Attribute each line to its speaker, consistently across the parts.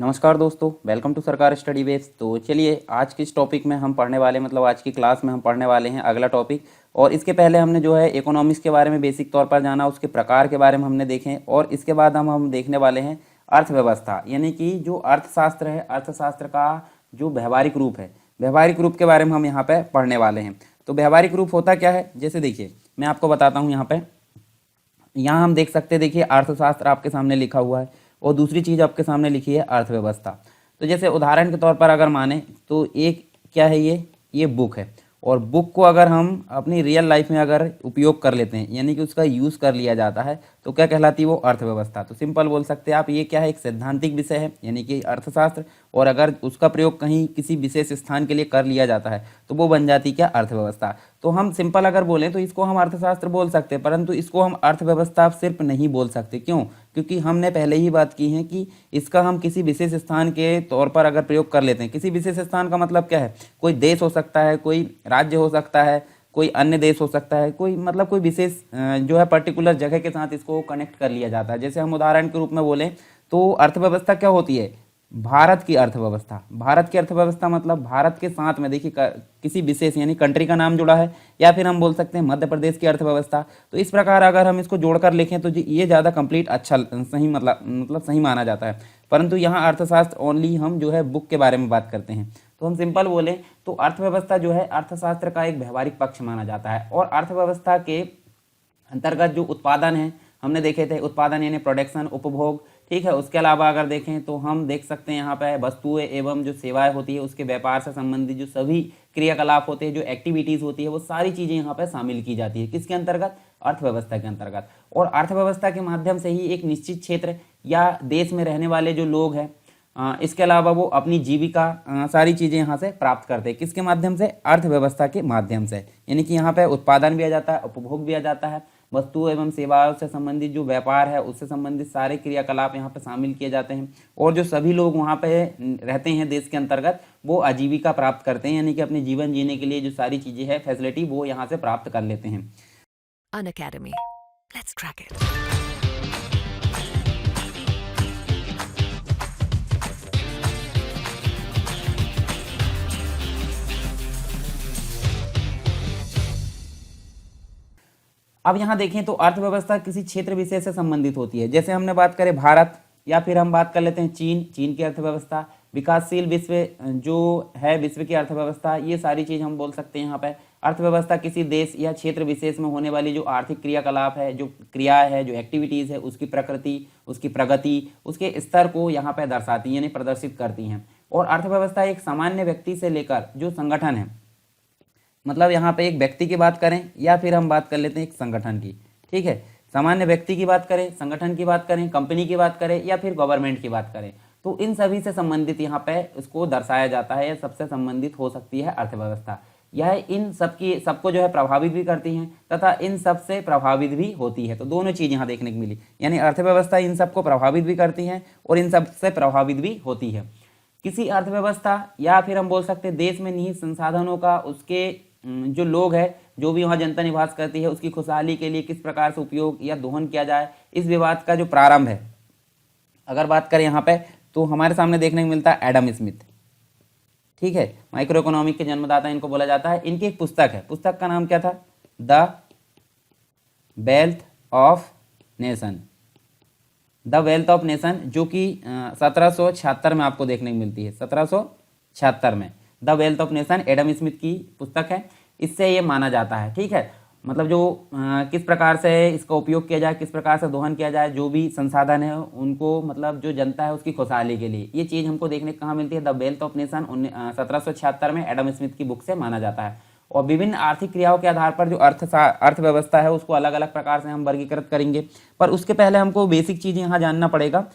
Speaker 1: नमस्कार दोस्तों, welcome to सरकार स्टडी बेस। तो चलिए आज की इस टॉपिक में हम पढ़ने वाले आज की क्लास में हम पढ़ने वाले हैं अगला टॉपिक। और इसके पहले हमने जो है इकोनॉमिक्स के बारे में बेसिक तौर पर जाना, उसके प्रकार के बारे में हमने देखे और इसके बाद हम देखने वाले हैं अर्थव्यवस्था, यानी कि जो अर्थशास्त्र है, अर्थशास्त्र का जो व्यवहारिक रूप है, व्यवहारिक रूप के बारे में हम यहाँ पे पढ़ने वाले हैं। तो व्यवहारिक रूप होता क्या है, जैसे देखिए मैं आपको बताता हूँ। यहाँ हम देख सकते हैं, देखिए अर्थशास्त्र आपके सामने लिखा हुआ है और दूसरी चीज़ आपके सामने लिखी है अर्थव्यवस्था। तो जैसे उदाहरण के तौर पर अगर माने तो एक क्या है, ये बुक है। और बुक को अगर हम अपनी रियल लाइफ में अगर उपयोग कर लेते हैं, यानी कि उसका यूज़ कर लिया जाता है, तो क्या कहलाती है वो अर्थव्यवस्था। तो सिंपल बोल सकते हैं आप, ये क्या है, एक सैद्धांतिक विषय है यानी कि अर्थशास्त्र। और अगर उसका प्रयोग कहीं किसी विशेष स्थान के लिए कर लिया जाता है तो वो बन जाती क्या, अर्थव्यवस्था। तो हम सिंपल अगर बोलें तो इसको हम अर्थशास्त्र बोल सकते हैं, परंतु इसको हम अर्थव्यवस्था सिर्फ नहीं बोल सकते। क्यों? क्योंकि हमने पहले ही बात की है कि इसका हम किसी विशेष स्थान के तौर पर अगर प्रयोग कर लेते हैं, किसी विशेष स्थान का मतलब क्या है, कोई देश हो सकता है, कोई राज्य हो सकता है, कोई अन्य देश हो सकता है, कोई कोई विशेष जो है पर्टिकुलर जगह के साथ इसको कनेक्ट कर लिया जाता है। जैसे हम उदाहरण के रूप में बोलें तो अर्थव्यवस्था क्या होती है, भारत की अर्थव्यवस्था। भारत की अर्थव्यवस्था मतलब भारत के साथ में देखिए किसी विशेष यानी कंट्री का नाम जुड़ा है, या फिर हम बोल सकते हैं मध्य प्रदेश की अर्थव्यवस्था। तो इस प्रकार अगर हम इसको जोड़कर लिखें तो ये ज़्यादा कंप्लीट अच्छा सही सही माना जाता है। परंतु यहाँ अर्थशास्त्र ओनली हम जो है बुक के बारे में बात करते हैं। तो हम सिंपल बोलें तो अर्थव्यवस्था जो है अर्थशास्त्र का एक व्यवहारिक पक्ष माना जाता है। और अर्थव्यवस्था के अंतर्गत जो उत्पादन है, हमने देखे थे उत्पादन यानी प्रोडक्शन, उपभोग, ठीक है। उसके अलावा अगर देखें तो हम देख सकते हैं यहाँ पे वस्तुएं एवं जो सेवाएं होती है उसके व्यापार से संबंधित जो सभी क्रियाकलाप होते हैं, जो एक्टिविटीज़ होती है, वो सारी चीज़ें यहाँ पे शामिल की जाती है। किसके अंतर्गत? अर्थव्यवस्था के अंतर्गत। और अर्थव्यवस्था के माध्यम से ही एक निश्चित क्षेत्र या देश में रहने वाले जो लोग हैं, इसके अलावा वो अपनी जीविका सारी चीज़ें यहाँ से प्राप्त करते हैं। किसके माध्यम से? अर्थव्यवस्था के माध्यम से। यानी कि यहाँ पे उत्पादन भी आ जाता है, उपभोग भी आ जाता है, वस्तु एवं सेवाओं से संबंधित जो व्यापार है उससे संबंधित सारे क्रियाकलाप यहाँ पे शामिल किए जाते हैं। और जो सभी लोग वहाँ पे रहते हैं देश के अंतर्गत, वो आजीविका प्राप्त करते हैं, यानी कि अपने जीवन जीने के लिए जो सारी चीज़ें हैं, फैसिलिटी, वो यहाँ से प्राप्त कर लेते हैं।
Speaker 2: Unacademy. Let's crack it.
Speaker 1: अब यहाँ देखें तो अर्थव्यवस्था किसी क्षेत्र विशेष से संबंधित होती है। जैसे हमने बात करें भारत, या फिर हम बात कर लेते हैं चीन की अर्थव्यवस्था, विकासशील विश्व जो है, विश्व की अर्थव्यवस्था, ये सारी चीज़ हम बोल सकते हैं। यहाँ पे अर्थव्यवस्था किसी देश या क्षेत्र विशेष में होने वाली जो आर्थिक क्रियाकलाप है, जो क्रिया है, जो एक्टिविटीज़ है, उसकी प्रकृति, उसकी प्रगति, उसके स्तर को यहाँ पे दर्शाती है, यानी प्रदर्शित करती हैं। और अर्थव्यवस्था एक सामान्य व्यक्ति से लेकर जो संगठन है, मतलब यहाँ पे एक व्यक्ति की बात करें या फिर हम बात कर लेते हैं एक संगठन की, ठीक है। सामान्य व्यक्ति की बात करें, संगठन की बात करें, कंपनी की बात करें या फिर गवर्नमेंट की बात करें, तो इन सभी से संबंधित यहाँ पे इसको दर्शाया जाता है, या सबसे संबंधित हो सकती है अर्थव्यवस्था। यह इन सबको जो है प्रभावित भी करती हैं तथा इन सब से प्रभावित भी होती है। तो दोनों चीज़ यहाँ देखने को मिली, यानी अर्थव्यवस्था इन सबको प्रभावित भी करती हैं और इन सब से प्रभावित भी होती है। किसी अर्थव्यवस्था या फिर हम बोल सकते हैं देश में निहित संसाधनों का उसके जो लोग हैं, जो भी वहाँ जनता निवास करती है, उसकी खुशहाली के लिए किस प्रकार से उपयोग या दोहन किया जाए, इस विवाद का जो प्रारंभ है, अगर बात करें यहाँ पे तो हमारे सामने देखने को मिलता है एडम स्मिथ, ठीक है। माइक्रो इकोनॉमिक के जन्मदाता इनको बोला जाता है। इनकी एक पुस्तक है, पुस्तक का नाम क्या था? The wealth of nation. The wealth of nation, जो कि 1776 में आपको देखने को मिलती है, 1776 में the wealth of nation Adam Smith की पुस्तक है। इससे ये माना जाता है, ठीक है, मतलब जो किस प्रकार से इसका उपयोग किया जाए, किस प्रकार से दोहन किया जाए, जो भी संसाधन है उनको, मतलब जो जनता है उसकी खुशहाली के लिए, ये चीज़ हमको देखने को कहाँ मिलती है? द वेल्थ ऑफ नेशन 1776 में एडम स्मिथ की बुक से माना जाता है। और विभिन्न आर्थिक क्रियाओं के आधार पर जो अर्थव्यवस्था है उसको अलग अलग प्रकार से हम वर्गीकृत करेंगे, पर उसके पहले हमको बेसिक चीज़ यहाँ जानना पड़ेगा।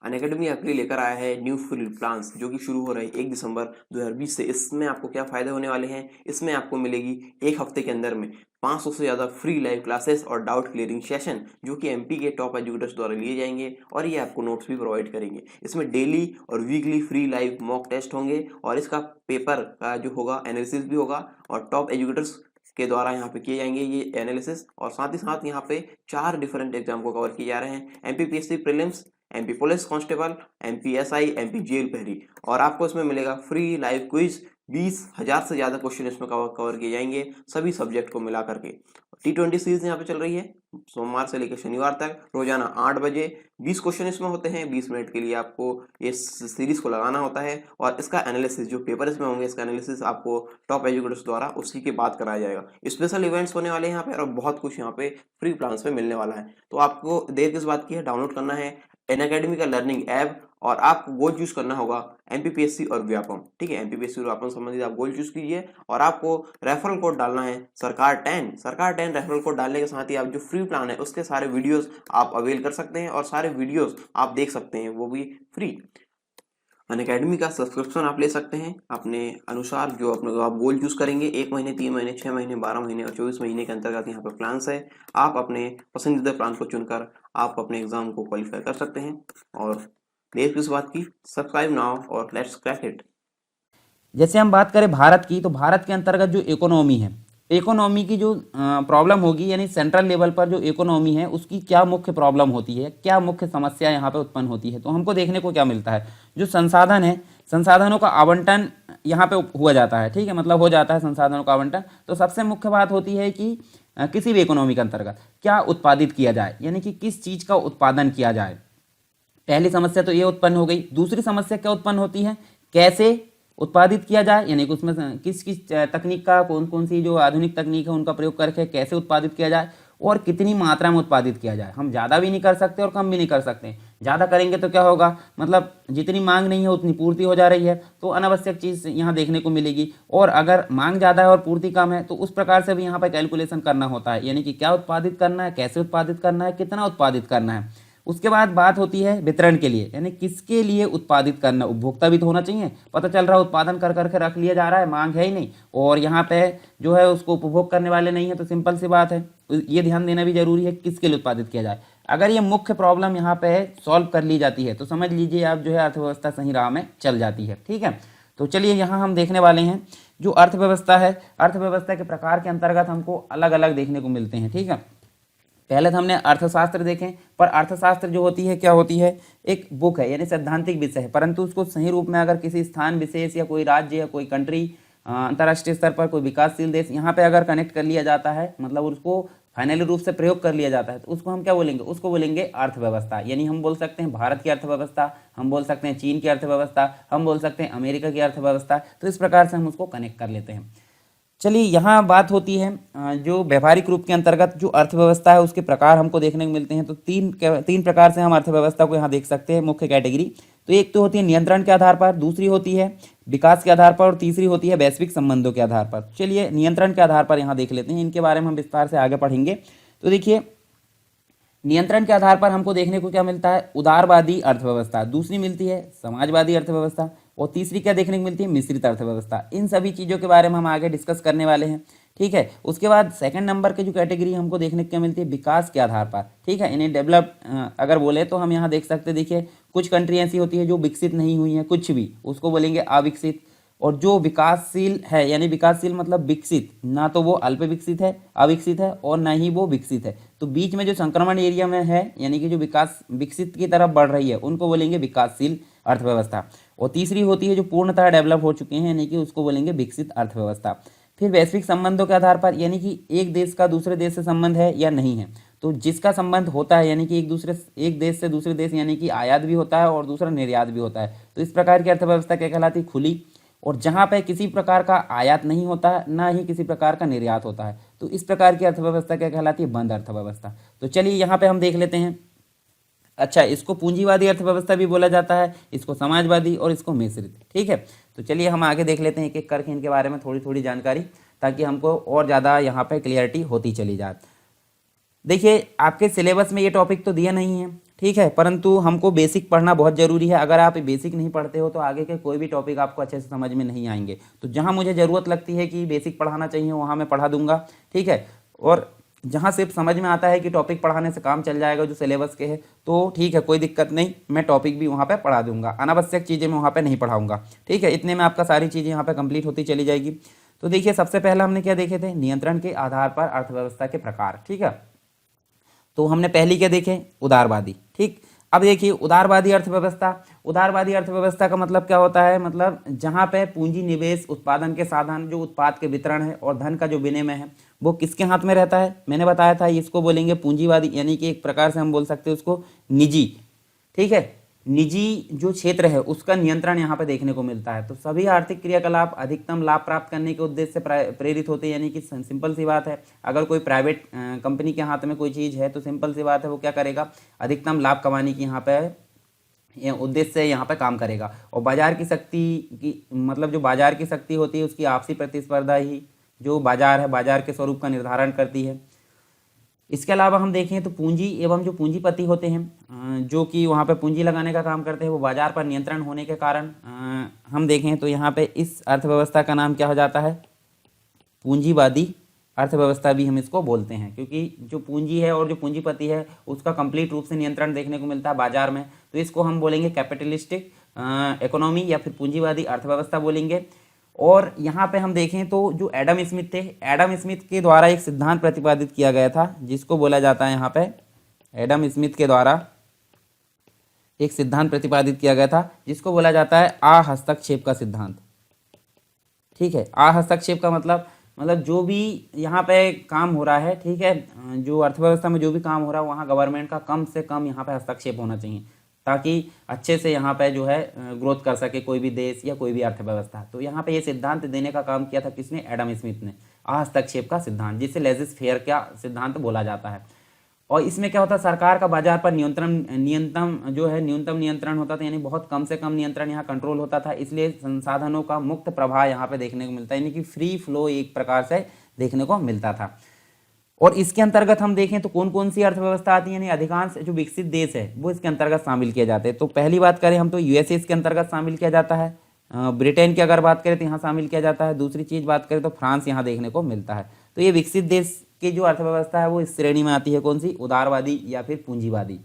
Speaker 3: अनअकैडमी आपके लिए लेकर आया है न्यू फुल प्लान्स, जो कि शुरू हो रहे हैं 1 दिसंबर 2020 से। इसमें आपको क्या फ़ायदे होने वाले हैं? इसमें आपको मिलेगी एक हफ्ते के अंदर में 500 से ज़्यादा फ्री लाइव क्लासेस और डाउट क्लियरिंग सेशन, जो कि एमपी के टॉप एजुकेटर्स द्वारा लिए जाएंगे, और ये आपको नोट्स भी प्रोवाइड करेंगे। इसमें डेली और weekly free live mock test होंगे, और इसका पेपर का जो होगा एनालिसिस भी होगा, और टॉप एजुकेटर्स के द्वारा यहाँ पे किए जाएंगे ये एनालिसिस। और साथ ही साथ यहाँ पे 4 डिफरेंट एग्जाम को कवर किए जा रहे हैं: MPPSC prelims, MP police constable, MP SI, MP jail प्रहरी। और आपको इसमें मिलेगा फ्री लाइव क्विज, 20,000 से ज़्यादा क्वेश्चन इसमें कवर किए जाएंगे सभी सब्जेक्ट को मिला करके। T20 सीरीज यहाँ पे चल रही है सोमवार से लेकर शनिवार तक रोजाना 8 बजे। 20 क्वेश्चन इसमें होते हैं, 20 मिनट के लिए आपको इस सीरीज को लगाना होता है और इसका एनालिसिस जो पेपर इसमें होंगे इसका एनालिसिस आपको टॉप एजुकेटर्स द्वारा उसी के बाद कराया जाएगा। स्पेशल इवेंट्स होने वाले हैं यहाँ पे और बहुत कुछ यहाँ पे फ्री प्लान्स में मिलने वाला है। तो आपको देर किस बात की है, डाउनलोड करना है अनअकैडमी का लर्निंग ऐप और आपको गोल चूज करना होगा MPPSC और व्यापम। ठीक है, MPPSC और व्यापम संबंधित आप गोल चूज कीजिए और आपको रेफरल कोड डालना है सरकार 10 रेफरल कोड डालने के साथ ही आप जो फ्री प्लान है उसके सारे वीडियोस आप अवेल कर सकते हैं और सारे वीडियोस आप देख सकते हैं, वो भी फ्री। अनअकैडमी का सब्सक्रिप्शन आप ले सकते हैं अपने अनुसार, जो अपने आप गोल चूज करेंगे 1 महीने, 3 महीने, 6 महीने, 12 महीने और 24 महीने के अंतर्गत यहाँ पे प्लान्स है। आप अपने पसंदीदा प्लान को चुनकर आप अपने एग्जाम को क्वालिफाई कर सकते हैं। और देर किस बात की, सब्सक्राइब नाउ और लेट्स क्रैक इट।
Speaker 1: जैसे हम बात करें भारत की, तो भारत के अंतर्गत जो इकोनॉमी है, इकोनॉमी की जो प्रॉब्लम होगी, यानी सेंट्रल लेवल पर जो इकोनॉमी है उसकी क्या मुख्य प्रॉब्लम होती है, क्या मुख्य समस्या यहाँ पे उत्पन्न होती है, तो हमको देखने को क्या मिलता है, जो संसाधन है, संसाधनों का आवंटन यहाँ पे हुआ जाता है। ठीक है, मतलब हो जाता है संसाधनों का आवंटन। तो सबसे मुख्य बात होती है कि किसी भी इकोनॉमी के अंतर्गत क्या उत्पादित किया जाए, यानी कि किस चीज़ का उत्पादन किया जाए। पहली समस्या तो ये उत्पन्न हो गई। दूसरी समस्या क्या उत्पन्न होती है, कैसे उत्पादित किया जाए, यानी कि उसमें किस किस तकनीक का, कौन कौन सी जो आधुनिक तकनीक है उनका प्रयोग करके कैसे उत्पादित किया जाए और कितनी मात्रा में उत्पादित किया जाए। हम ज़्यादा भी नहीं कर सकते और कम भी नहीं कर सकते। ज़्यादा करेंगे तो क्या होगा, मतलब जितनी मांग नहीं है उतनी पूर्ति हो जा रही है, तो अनावश्यक चीज़ यहाँ देखने को मिलेगी। और अगर मांग ज़्यादा है और पूर्ति कम है तो उस प्रकार से भी यहाँ पर कैलकुलेशन करना होता है, यानी कि क्या उत्पादित करना है, कैसे उत्पादित करना है, कितना उत्पादित करना है। उसके बाद बात होती है वितरण के लिए, यानी किसके लिए उत्पादित करना, उपभोक्ता भी तो होना चाहिए। पता चल रहा है उत्पादन कर करके रख लिया जा रहा है, मांग है ही नहीं और यहाँ पे जो है उसको उपभोग करने वाले नहीं है, तो सिंपल सी बात है, ये ध्यान देना भी जरूरी है किसके लिए उत्पादित किया जाए। अगर ये मुख्य प्रॉब्लम यहाँ पे सॉल्व कर ली जाती है तो समझ लीजिए आप जो है अर्थव्यवस्था सही राह में चल जाती है। ठीक है, तो चलिए यहाँ हम देखने वाले हैं जो अर्थव्यवस्था है, अर्थव्यवस्था के प्रकार के अंतर्गत हमको अलग अलग देखने को मिलते हैं। ठीक है, पहले तो हमने अर्थशास्त्र देखें, पर अर्थशास्त्र जो होती है क्या होती है, एक बुक है, यानी सैद्धांतिक विषय है, परंतु उसको सही रूप में अगर किसी स्थान विशेष या कोई राज्य या कोई कंट्री, अंतर्राष्ट्रीय स्तर पर कोई विकासशील देश, यहाँ पे अगर कनेक्ट कर लिया जाता है, मतलब उसको फाइनली रूप से प्रयोग कर लिया जाता है, तो उसको हम क्या बोलेंगे, उसको बोलेंगे अर्थव्यवस्था। यानी हम बोल सकते हैं भारत की अर्थव्यवस्था, हम बोल सकते हैं चीन की अर्थव्यवस्था, हम बोल सकते हैं अमेरिका की अर्थव्यवस्था। तो इस प्रकार से हम उसको कनेक्ट कर लेते हैं। चलिए यहाँ बात होती है जो व्यवहारिक रूप के अंतर्गत जो अर्थव्यवस्था है उसके प्रकार हमको देखने को मिलते हैं। तो तीन प्रकार से हम अर्थव्यवस्था को यहाँ देख सकते हैं, मुख्य कैटेगरी। तो एक तो होती है नियंत्रण के आधार पर, दूसरी होती है विकास के आधार पर और तीसरी होती है वैश्विक संबंधों के आधार पर। चलिए नियंत्रण के आधार पर यहाँ देख लेते हैं, इनके बारे में हम विस्तार से आगे पढ़ेंगे। तो देखिए नियंत्रण के आधार पर हमको देखने को क्या मिलता है, उदारवादी अर्थव्यवस्था, दूसरी मिलती है समाजवादी अर्थव्यवस्था और तीसरी क्या देखने को मिलती है, मिश्रित अर्थव्यवस्था। इन सभी चीज़ों के बारे में हम आगे डिस्कस करने वाले हैं। ठीक है, उसके बाद सेकंड नंबर के जो कैटेगरी हमको देखने को क्या मिलती है, विकास के आधार पर। ठीक है, इन्हें डेवलप अगर बोले तो हम यहाँ देख सकते हैं, देखिए कुछ कंट्री ऐसी होती है जो विकसित नहीं हुई हैं कुछ भी, उसको बोलेंगे अविकसित। और जो विकासशील है, यानी विकासशील मतलब विकसित, ना तो वो अल्प विकसित है, अविकसित है और ना ही वो विकसित है, तो बीच में जो संक्रमण एरिया में है, यानी कि जो विकास विकसित की तरफ बढ़ रही है, उनको बोलेंगे विकासशील अर्थव्यवस्था। और तीसरी होती है जो पूर्णतः डेवलप हो चुके हैं, यानी कि उसको बोलेंगे विकसित अर्थव्यवस्था। फिर वैश्विक संबंधों के आधार पर, यानी कि एक देश का दूसरे देश से संबंध है या नहीं है, तो जिसका संबंध होता है, यानी कि एक देश से दूसरे देश, यानी कि आयात भी होता है और दूसरा निर्यात भी होता है, तो इस प्रकार की अर्थव्यवस्था क्या कहलाती है, खुली। और जहाँ पे किसी प्रकार का आयात नहीं होता है, ना ही किसी प्रकार का निर्यात होता है, तो इस प्रकार की अर्थव्यवस्था क्या कहलाती है, बंद अर्थव्यवस्था। तो चलिए यहाँ पे हम देख लेते हैं। अच्छा, इसको पूंजीवादी अर्थव्यवस्था भी बोला जाता है, इसको समाजवादी और इसको मिश्रित। ठीक है, तो चलिए हम आगे देख लेते हैं एक एक करके इनके बारे में थोड़ी थोड़ी जानकारी, ताकि हमको और ज़्यादा यहाँ पे क्लियरिटी होती चली जाए। देखिए आपके सिलेबस में ये टॉपिक तो दिया नहीं है, ठीक है, परंतु हमको बेसिक पढ़ना बहुत ज़रूरी है। अगर आप बेसिक नहीं पढ़ते हो तो आगे के कोई भी टॉपिक आपको अच्छे से समझ में नहीं आएंगे। तो जहाँ मुझे ज़रूरत लगती है कि बेसिक पढ़ाना चाहिए वहाँ मैं पढ़ा दूंगा। ठीक है, और जहाँ सिर्फ समझ में आता है कि टॉपिक पढ़ाने से काम चल जाएगा जो सिलेबस के है, तो ठीक है, कोई दिक्कत नहीं, मैं टॉपिक भी वहाँ पे पढ़ा दूंगा, अनावश्यक चीज़ें मैं वहाँ पे नहीं पढ़ाऊंगा। ठीक है, इतने में आपका सारी चीज़ें यहाँ पे कंप्लीट होती चली जाएगी। तो देखिए सबसे पहला हमने क्या देखे थे, नियंत्रण के आधार पर अर्थव्यवस्था के प्रकार। ठीक है, तो हमने पहली क्या देखे, उदारवादी। ठीक, अब देखिए उदारवादी अर्थव्यवस्था, उदारवादी अर्थव्यवस्था का मतलब क्या होता है, मतलब जहाँ पे पूंजी निवेश, उत्पादन के साधन, जो उत्पाद के वितरण है और धन का जो विनिमय है वो किसके हाथ में रहता है। मैंने बताया था इसको बोलेंगे पूंजीवादी, यानी कि एक प्रकार से हम बोल सकते हैं उसको निजी। ठीक है, निजी जो क्षेत्र है उसका नियंत्रण यहाँ पे देखने को मिलता है। तो सभी आर्थिक क्रियाकलाप अधिकतम लाभ प्राप्त करने के उद्देश्य से प्रेरित होते हैं, यानी कि सिंपल सी बात है, अगर कोई प्राइवेट कंपनी के हाथ में कोई चीज़ है तो सिंपल सी बात है वो क्या करेगा, अधिकतम लाभ कमाने की यहाँ पे ये उद्देश्य से यहाँ पे काम करेगा। और बाजार की शक्ति की, मतलब जो बाजार की शक्ति होती है उसकी आपसी प्रतिस्पर्धा ही जो बाजार है, बाजार के स्वरूप का निर्धारण करती है। इसके अलावा हम देखें तो पूंजी एवं जो पूंजीपति होते हैं जो कि वहाँ पे पूंजी लगाने का काम करते हैं, वो बाजार पर नियंत्रण होने के कारण हम देखें तो यहाँ पे इस अर्थव्यवस्था का नाम क्या हो जाता है, पूंजीवादी अर्थव्यवस्था भी हम इसको बोलते हैं, क्योंकि जो पूंजी है और जो पूंजीपति है उसका कंप्लीट रूप से नियंत्रण देखने को मिलता है बाजार में। तो इसको हम बोलेंगे कैपिटलिस्टिक इकोनॉमी या फिर पूंजीवादी अर्थव्यवस्था बोलेंगे। और यहाँ पे हम देखें तो जो एडम स्मिथ थे, एडम स्मिथ के द्वारा एक सिद्धांत प्रतिपादित किया गया था जिसको बोला जाता है, यहाँ पे एडम स्मिथ के द्वारा एक सिद्धांत प्रतिपादित किया गया था जिसको बोला जाता है हस्तक्षेप का सिद्धांत। ठीक है, हस्तक्षेप का मतलब जो भी यहाँ पे काम हो रहा है, ठीक है, जो अर्थव्यवस्था में जो भी काम हो रहा है वहाँ गवर्नमेंट का कम से कम यहाँ पे हस्तक्षेप होना चाहिए, ताकि अच्छे से यहाँ पे जो है ग्रोथ कर सके कोई भी देश या कोई भी अर्थव्यवस्था। तो यहाँ पे ये सिद्धांत देने का काम किया था किसने, एडम स्मिथ ने, हस्तक्षेप का सिद्धांत, जिसे लेजिस फेयर का सिद्धांत बोला जाता है। और इसमें क्या होता है, सरकार का बाजार पर न्यूनतम नियंत्रण होता था, यानी बहुत कम से कम नियंत्रण यहाँ कंट्रोल होता था, इसलिए संसाधनों का मुक्त प्रवाह यहाँ पे देखने को मिलता है, यानी कि फ्री फ्लो एक प्रकार से देखने को मिलता था। और इसके अंतर्गत हम देखें तो कौन कौन सी अर्थव्यवस्था आती है, यानी अधिकांश जो विकसित देश है वो इसके अंतर्गत शामिल किए जाते हैं। तो पहली बात करें हम तो यूएसए इसके अंतर्गत शामिल किया जाता है, ब्रिटेन की अगर बात करें तो यहाँ शामिल किया जाता है, दूसरी चीज़ बात करें तो फ्रांस यहाँ देखने को मिलता है। तो ये विकसित देश की जो अर्थव्यवस्था है वो इस श्रेणी में आती है, कौन सी, उदारवादी या फिर पूंजीवादी।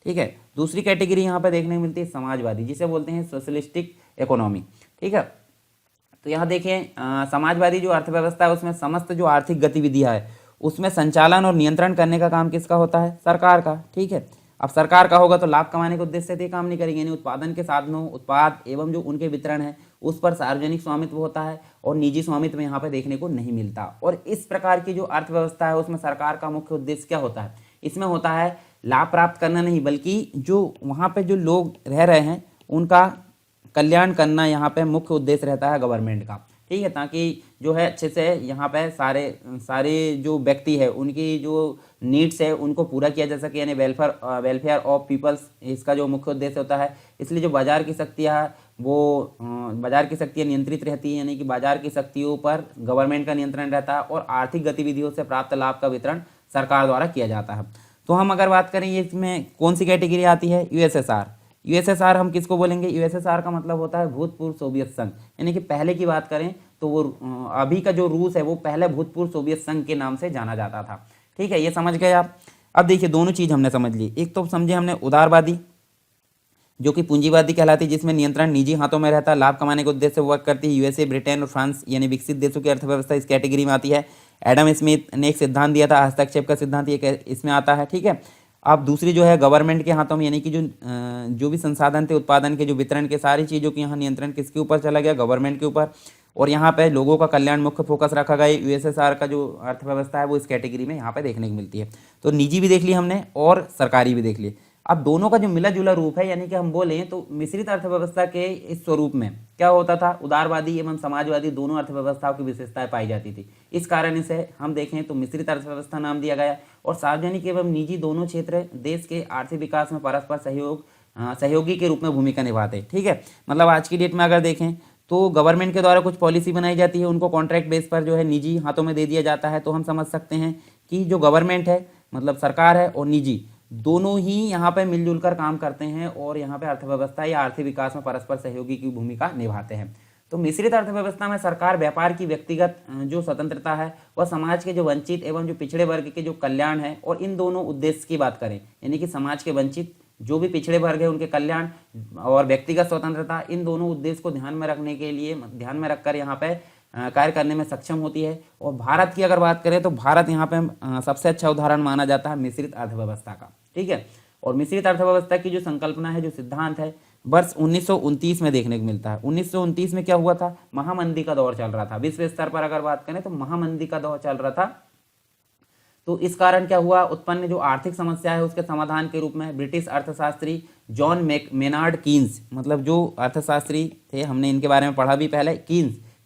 Speaker 1: ठीक है, दूसरी कैटेगरी यहाँ पर देखने को मिलती है समाजवादी, जिसे बोलते हैं सोशलिस्टिक इकोनॉमी। ठीक है, तो यहाँ देखें समाजवादी जो अर्थव्यवस्था है उसमें समस्त जो आर्थिक गतिविधियाँ है उसमें संचालन और नियंत्रण करने का काम किसका होता है, सरकार का। ठीक है, अब सरकार का होगा तो लाभ कमाने के उद्देश्य से काम नहीं करेंगे, यानी उत्पादन के साधनों, उत्पाद एवं जो उनके वितरण है उस पर सार्वजनिक स्वामित्व होता है और निजी स्वामित्व यहाँ पे देखने को नहीं मिलता। और इस प्रकार की जो अर्थव्यवस्था है उसमें सरकार का मुख्य उद्देश्य क्या होता है, इसमें होता है लाभ प्राप्त करना नहीं, बल्कि जो वहाँ पे जो लोग रह रहे हैं उनका कल्याण करना यहाँ पे मुख्य उद्देश्य रहता है गवर्नमेंट का। ठीक है, ताकि जो है अच्छे से यहाँ पे सारे जो व्यक्ति है उनकी जो नीड्स है उनको पूरा किया जा सके, यानी वेलफेयर ऑफ पीपल्स इसका जो मुख्य उद्देश्य होता है। इसलिए जो बाजार की शक्तियाँ है वो बाजार की शक्तियाँ नियंत्रित रहती है, यानी कि बाजार की शक्तियों पर गवर्नमेंट का नियंत्रण रहता है और आर्थिक गतिविधियों से प्राप्त लाभ का वितरण सरकार द्वारा किया जाता है। तो हम अगर बात करें इसमें कौन सी कैटेगरी आती है, यूएसएसआर। यूएसएसआर हम किसको बोलेंगे, यूएसएसआर का मतलब होता है भूतपूर्व सोवियत संघ, यानी कि पहले की बात करें तो वो अभी का जो रूस है वो पहले भूतपूर्व सोवियत संघ के नाम से जाना जाता था। ठीक है, ये समझ गए आप। अब देखिए दोनों चीज़ हमने समझ ली, एक तो समझे हमने उदारवादी जो कि पूंजीवादी कहलाती है, जिसमें नियंत्रण निजी हाथों में रहता है, लाभ कमाने के उद्देश्य से वर्क करती है। यूएसए, ब्रिटेन और फ्रांस यानी विकसित देशों की अर्थव्यवस्था इस कैटेगरी में आती है। एडम स्मिथ ने एक सिद्धांत दिया था हस्तक्षेप का सिद्धांत, ये इसमें आता है। ठीक है, अब दूसरी जो है गवर्नमेंट के हाथों में, यानी कि जो भी संसाधन थे उत्पादन के, जो वितरण के, सारी चीज़ों की यहाँ नियंत्रण किसके ऊपर चला गया, गवर्नमेंट के ऊपर। और यहाँ पे लोगों का कल्याण मुख्य फोकस रखा गया। यूएसएसआर का जो अर्थव्यवस्था है वो इस कैटेगरी में यहाँ पे देखने को मिलती है। तो निजी भी देख ली हमने और सरकारी भी देख ली। अब दोनों का जो मिला जुला रूप है, यानी कि हम बोलें तो मिश्रित अर्थव्यवस्था के इस स्वरूप में क्या होता था, उदारवादी एवं समाजवादी दोनों अर्थव्यवस्थाओं की विशेषताएं पाई जाती थी। इस कारण इसे हम देखें तो मिश्रित अर्थव्यवस्था नाम दिया गया। और सार्वजनिक एवं निजी दोनों क्षेत्र देश के आर्थिक विकास में परस्पर सहयोगी के रूप में भूमिका निभाते हैं। ठीक है, मतलब आज की डेट में अगर देखें तो गवर्नमेंट के द्वारा कुछ पॉलिसी बनाई जाती है, उनको कॉन्ट्रैक्ट बेस पर जो है निजी हाथों में दे दिया जाता है। तो हम समझ सकते हैं कि जो गवर्नमेंट है, मतलब सरकार है, और निजी दोनों ही यहाँ पे मिलजुल कर काम करते हैं और यहाँ पे अर्थव्यवस्था या आर्थिक विकास में परस्पर सहयोगी की भूमिका निभाते हैं। तो मिश्रित अर्थव्यवस्था में सरकार व्यापार की व्यक्तिगत जो स्वतंत्रता है वह समाज के जो वंचित एवं जो पिछड़े वर्ग के जो कल्याण है, और इन दोनों उद्देश्य की बात करें, यानी कि समाज के वंचित जो भी पिछड़े वर्ग है उनके कल्याण और व्यक्तिगत स्वतंत्रता, इन दोनों उद्देश्य को ध्यान में रखने के लिए ध्यान में रखकर यहाँ पे कार्य करने में सक्षम होती है। और भारत की अगर बात करें तो भारत यहाँ पे सबसे अच्छा उदाहरण माना जाता है मिश्रित अर्थव्यवस्था का। ठीक है, और मिश्रित अर्थव्यवस्था की जो संकल्पना है, जो सिद्धांत है, वर्ष 1929 में देखने को मिलता है। 1929 में क्या हुआ था, महामंदी का दौर चल रहा था। विश्व स्तर पर अगर बात करें तो महामंदी का दौर चल रहा था। तो इस कारण क्या हुआ, उत्पन्न जो आर्थिक समस्या है उसके समाधान के रूप में ब्रिटिश अर्थशास्त्री जॉन मेनार्ड कीन्स, मतलब जो अर्थशास्त्री थे, हमने इनके बारे में पढ़ा भी पहले,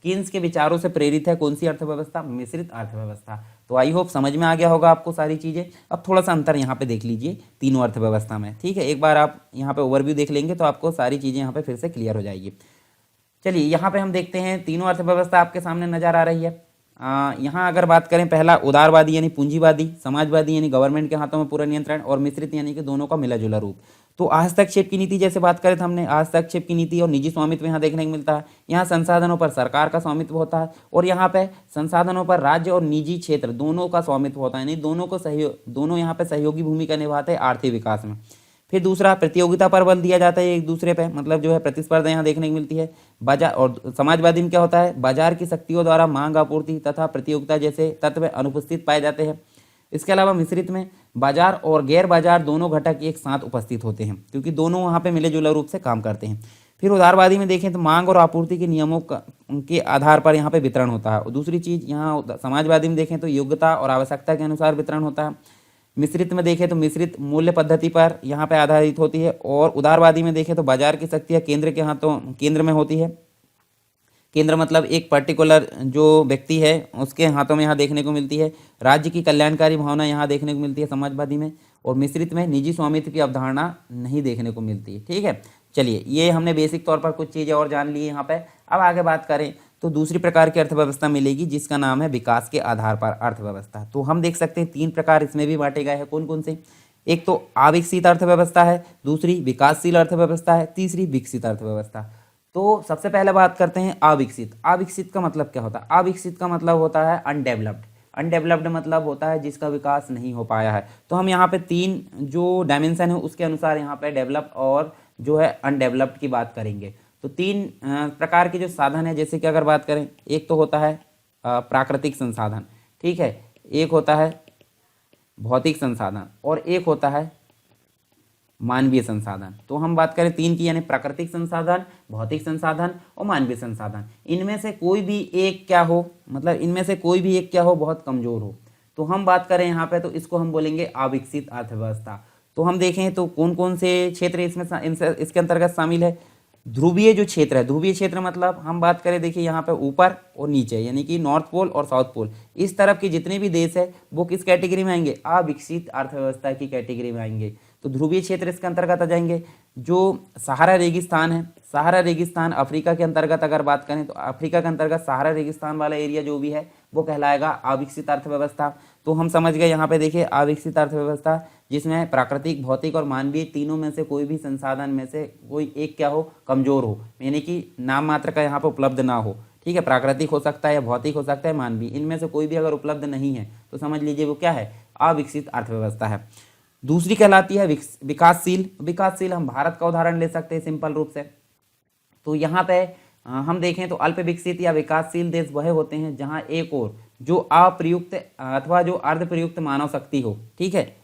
Speaker 1: कीन्स के विचारों से प्रेरित है कौन सी अर्थव्यवस्था, मिश्रित अर्थव्यवस्था। तो आई होप समझ में आ गया होगा आपको सारी चीज़ें। अब थोड़ा सा अंतर यहाँ पे देख लीजिए तीनों अर्थव्यवस्था में, ठीक है। एक बार आप यहाँ पे ओवरव्यू देख लेंगे तो आपको सारी चीज़ें यहाँ पे फिर से क्लियर हो जाएगी। चलिए यहाँ पे हम देखते हैं तीनों अर्थव्यवस्था आपके सामने नजर आ रही है। यहाँ अगर बात करें, पहला उदारवादी यानी पूंजीवादी, समाजवादी यानी गवर्नमेंट के हाथों में पूरा नियंत्रण, और मिश्रित यानी कि दोनों का मिला जुला रूप। तो हस्तक्षेप की नीति जैसे बात करें तो हमने हस्तक्षेप की नीति और निजी स्वामित्व यहाँ देखने को मिलता है। यहाँ संसाधनों पर सरकार का स्वामित्व होता है और यहाँ पे संसाधनों पर राज्य और निजी क्षेत्र दोनों का स्वामित्व होता है, यानी दोनों यहाँ पे सहयोगी भूमिका निभाते हैं आर्थिक विकास में। फिर दूसरा, प्रतियोगिता पर बल दिया जाता है एक दूसरे पे, मतलब जो है प्रतिस्पर्धा यहाँ देखने को मिलती है। बाजार और समाजवादी में क्या होता है, बाजार की शक्तियों द्वारा मांग आपूर्ति तथा प्रतियोगिता जैसे तत्व अनुपस्थित पाए जाते हैं। इसके अलावा मिश्रित में बाजार और गैर बाजार दोनों घटक एक साथ उपस्थित होते हैं, क्योंकि दोनों वहाँ पे मिले जुले रूप से काम करते हैं। फिर उदारवादी में देखें तो मांग और आपूर्ति के नियमों के आधार पर यहाँ पे वितरण होता है। और दूसरी चीज़ यहाँ समाजवादी में देखें तो योग्यता और आवश्यकता के अनुसार वितरण होता है। मिश्रित में देखें तो मिश्रित मूल्य पद्धति पर यहाँ पे आधारित होती है। और उदारवादी में देखें तो बाजार की शक्तियाँ केंद्र में होती है। केंद्र मतलब एक पर्टिकुलर जो व्यक्ति है उसके हाथों में यहाँ देखने को मिलती है। राज्य की कल्याणकारी भावना यहाँ देखने को मिलती है समाजवादी में। और मिश्रित में निजी स्वामित्व की अवधारणा नहीं देखने को मिलती है, ठीक है। चलिए, ये हमने बेसिक तौर पर कुछ चीज़ें और जान ली यहाँ पे। अब आगे बात करें तो दूसरी प्रकार की अर्थव्यवस्था मिलेगी जिसका नाम है विकास के आधार पर अर्थव्यवस्था। तो हम देख सकते हैं 3 प्रकार इसमें भी बांटे गए हैं। कौन कौन से, एक तो अविकसित अर्थव्यवस्था है, दूसरी विकासशील अर्थव्यवस्था है, तीसरी विकसित अर्थव्यवस्था। तो सबसे पहले बात करते हैं अविकसित। अविकसित का मतलब क्या होता है, अविकसित का मतलब होता है अनडेवलप्ड। अनडेवलप्ड मतलब होता है जिसका विकास नहीं हो पाया है। तो हम यहाँ पे 3 जो डायमेंशन है उसके अनुसार यहाँ पे डेवलप और जो है अनडेवलप्ड की बात करेंगे। तो 3 प्रकार के जो साधन है, जैसे कि अगर बात करें, एक तो होता है प्राकृतिक संसाधन, ठीक है, एक होता है भौतिक संसाधन और एक होता है मानवीय संसाधन। तो हम बात करें 3 की, यानी प्राकृतिक संसाधन, भौतिक संसाधन और मानवीय संसाधन। इनमें से कोई भी एक क्या हो, मतलब इनमें से कोई भी एक क्या हो, बहुत कमजोर हो। तो हम बात करें यहाँ पे तो इसको हम बोलेंगे अविकसित अर्थव्यवस्था। तो हम देखें तो कौन कौन से क्षेत्र इसके अंतर्गत शामिल है। ध्रुवीय जो क्षेत्र है, ध्रुवीय क्षेत्र मतलब हम बात करें, देखिए यहाँ पे ऊपर और नीचे, यानी कि नॉर्थ पोल और साउथ पोल, इस तरफ के जितने भी देश है वो किस कैटेगरी में आएंगे, अविकसित अर्थव्यवस्था की कैटेगरी में आएंगे। तो ध्रुवीय क्षेत्र इसके अंतर्गत आ जाएंगे। जो सहारा रेगिस्तान है, सहारा रेगिस्तान अफ्रीका के अंतर्गत अगर बात करें तो अफ्रीका के अंतर्गत सहारा रेगिस्तान वाला एरिया जो भी है वो कहलाएगा अविकसित अर्थव्यवस्था। तो हम समझ गए यहाँ पे, देखिए अविकसित अर्थव्यवस्था जिसमें प्राकृतिक, भौतिक और मानवीय तीनों में से कोई भी संसाधन में से कोई एक क्या हो, कमजोर हो, यानी कि नाम मात्र का यहाँ पे उपलब्ध ना हो, ठीक है। प्राकृतिक हो सकता है या भौतिक हो सकता है, मानवीय, इनमें से कोई भी अगर उपलब्ध नहीं है तो समझ लीजिए वो क्या है, अविकसित अर्थव्यवस्था है। दूसरी कहलाती है विकासशील। विकासशील हम भारत का उदाहरण ले सकते हैं सिंपल रूप से। तो यहाँ पे हम देखें तो अल्प विकसित या विकासशील देश वह होते हैं जहाँ एक और जो अप्रयुक्त अथवा जो अर्धप्रयुक्त मानव शक्ति हो, ठीक है,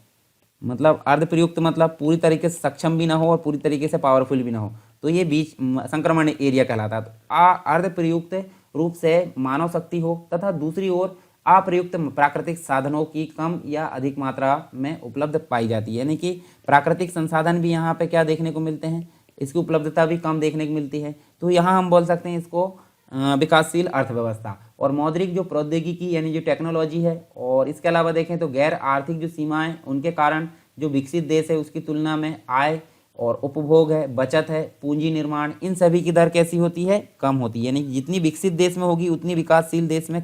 Speaker 1: मतलब अर्धप्रयुक्त मतलब पूरी तरीके से सक्षम भी ना हो और पूरी तरीके से पावरफुल भी ना हो, तो ये बीच संक्रमण एरिया कहलाता है। तो अर्धप्रयुक्त रूप से मानव शक्ति हो तथा दूसरी ओर अप्रयुक्त प्राकृतिक साधनों की कम या अधिक मात्रा में उपलब्ध पाई जाती है, यानी कि प्राकृतिक संसाधन भी यहाँ पे क्या देखने को मिलते हैं, इसकी उपलब्धता भी कम देखने को मिलती है। तो यहाँ हम बोल सकते हैं इसको विकासशील अर्थव्यवस्था। और मौद्रिक जो प्रौद्योगिकी यानी जो टेक्नोलॉजी है, और इसके अलावा देखें तो गैर आर्थिक जो सीमाएं, उनके कारण जो विकसित देश है उसकी तुलना में आय और उपभोग है, बचत है, पूंजी निर्माण, इन सभी की दर कैसी होती है, कम होती है, यानी कि जितनी विकसित देश में होगी उतनी विकासशील देश में